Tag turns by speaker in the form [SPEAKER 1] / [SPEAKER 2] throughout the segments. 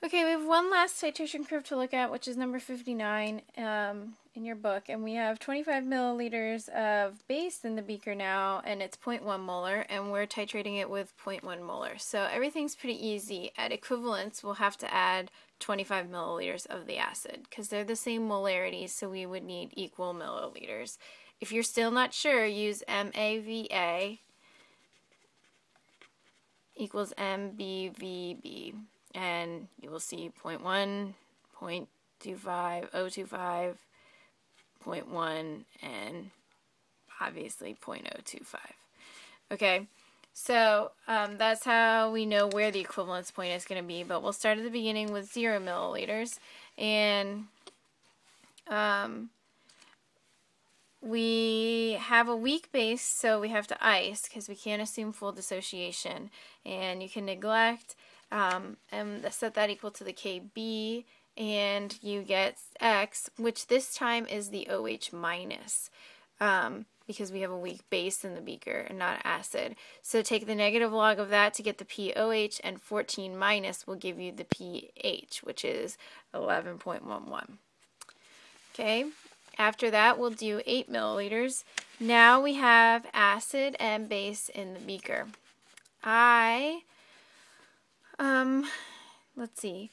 [SPEAKER 1] Okay, we have one last titration curve to look at, which is number 59 in your book, and we have 25 milliliters of base in the beaker now, and it's 0.1 molar, and we're titrating it with 0.1 molar. So everything's pretty easy. At equivalence, we'll have to add 25 milliliters of the acid, because they're the same molarity, so we would need equal milliliters. If you're still not sure, use MAVA equals MBVB. And you will see 0.1, 0.25, 0.25, 0.1, and obviously 0.025. Okay, so that's how we know where the equivalence point is going to be, but we'll start at the beginning with 0 milliliters, and we have a weak base, so we have to ice because we can't assume full dissociation, and you can neglect and set that equal to the KB, and you get X, which this time is the OH minus, because we have a weak base in the beaker and not acid. So take the negative log of that to get the POH, and 14 minus will give you the pH, which is 11.11. Okay, after that we'll do 8 milliliters. Now we have acid and base in the beaker. Let's see.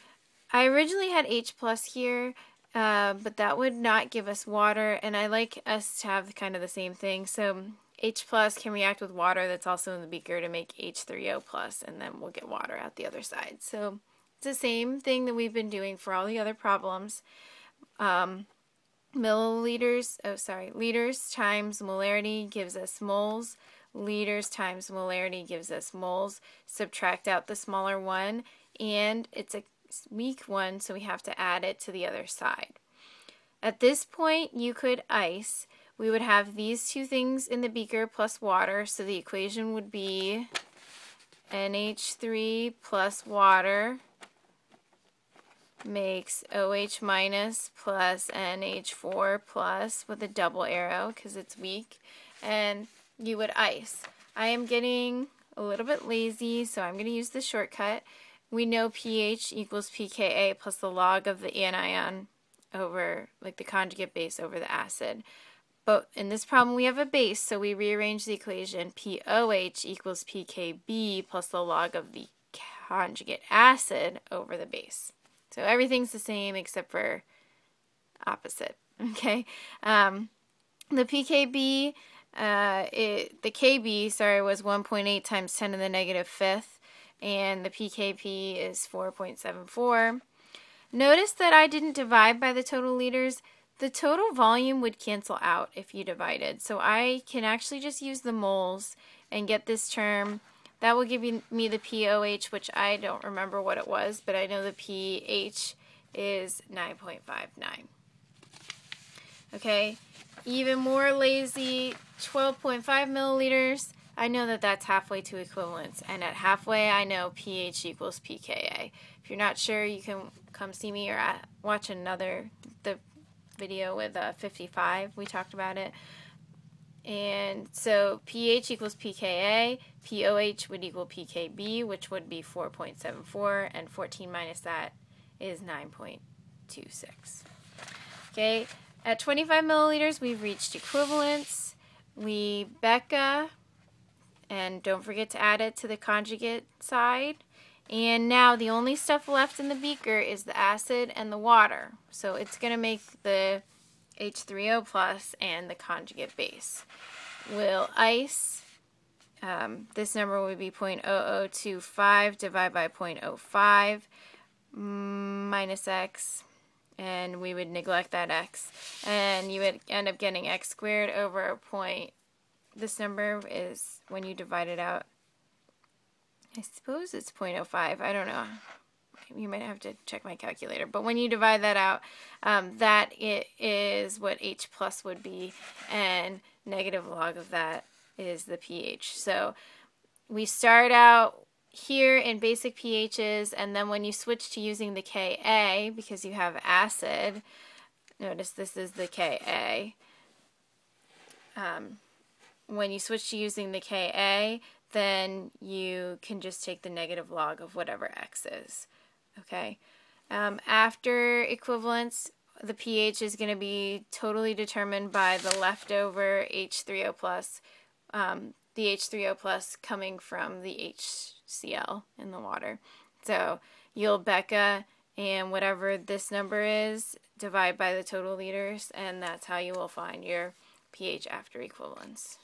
[SPEAKER 1] I originally had H plus here, but that would not give us water, and I like us to have kind of the same thing. So H plus can react with water that's also in the beaker to make H3O plus, and then we'll get water out the other side. So it's the same thing that we've been doing for all the other problems. Liters times molarity gives us moles. Liters times molarity gives us moles. Subtract out the smaller one, and it's a weak one, so we have to add it to the other side. At this point, you could ice. We would have these two things in the beaker plus water, so the equation would be NH3 plus water makes OH minus plus NH4 plus with a double arrow because it's weak, and you would ice. I am getting a little bit lazy, so I'm going to use the shortcut. We know pH equals pKa plus the log of the anion over, like the conjugate base over the acid. But in this problem we have a base, so we rearrange the equation. POH equals pKb plus the log of the conjugate acid over the base. So everything's the same except for opposite. Okay, the pKb, the KB, sorry, was 1.8 times 10 to the negative fifth, and the pKp is 4.74. Notice that I didn't divide by the total liters. The total volume would cancel out if you divided, so I can actually just use the moles and get this term. That will give me the POH, which I don't remember what it was, but I know the pH is 9.59. Okay, even more lazy, 12.5 milliliters. I know that that's halfway to equivalence, and at halfway I know pH equals pKa. If you're not sure, you can come see me or watch the video with 55. We talked about it. And so pH equals pKa, POH would equal pKb, which would be 4.74, and 14 minus that is 9.26. Okay, at 25 milliliters, we've reached equivalence. We Becca, and don't forget to add it to the conjugate side. And now the only stuff left in the beaker is the acid and the water. So it's going to make the H3O plus and the conjugate base. We'll ice. This number would be 0.0025 divided by 0.05 minus x, and we would neglect that x, and you would end up getting x squared over a point. This number is, when you divide it out, I suppose it's 0.05. I don't know. You might have to check my calculator. But when you divide that out, that is what H plus would be, and negative log of that is the pH. So we start out here in basic pHs, and then when you switch to using the Ka, because you have acid, notice this is the Ka. When you switch to using the Ka, then you can just take the negative log of whatever x is. Okay. After equivalence, the pH is going to be totally determined by the leftover H3O plus, the H3O plus coming from the HCl in the water. So you'll Becca and whatever this number is, divide by the total liters, and that's how you will find your pH after equivalence.